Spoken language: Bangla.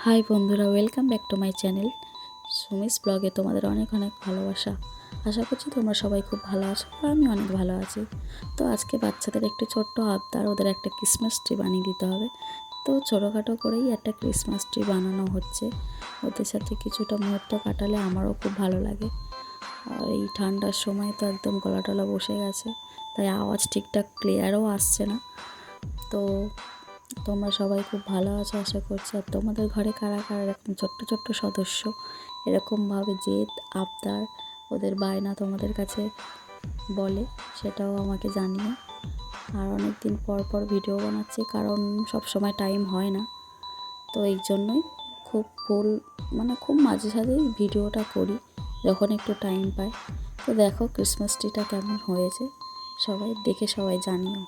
হাই বন্ধুরা, welcome back to my channel Sumi's ব্লগে। তোমাদের অনেক অনেক ভালোবাসা। আশা করছি তোমরা সবাই খুব ভালো আছো আর আমি অনেক ভালো আছি। তো আজকে বাচ্চাদের একটু ছোট্ট আবদার, ওদের একটা ক্রিসমাস ট্রি বানিয়ে দিতে হবে। তো ছোটোখাটো করেই একটা ক্রিসমাস ট্রি বানানো হচ্ছে। ওদের সাথে কিছুটা মুহূর্ত কাটালে আমারও খুব ভালো লাগে। আর এই ঠান্ডার সময় তো একদম গলা টলা বসে গেছে, তাই আওয়াজ ঠিকঠাক ক্লিয়ারও আসছে না। তো তোমরা সবাই খুব ভালো আছো আশা করছি। আর তোমাদের ঘরে কারা কারা এরকম ছোট্ট ছোট্ট সদস্য এরকমভাবে জেদ আবদার ওদের বায়না তোমাদের কাছে বলে, সেটাও আমাকে জানিও। আর অনেক দিন পর পর ভিডিও বানাচ্ছি, কারণ সব সময় টাইম হয় না। তো এই জন্যই খুব মাঝে সাঝেই ভিডিওটা করি, যখন একটু টাইম পাই। তো দেখো ক্রিসমাস ট্রিটা কেমন হয়েছে, সবাই দেখে সবাই জানিও।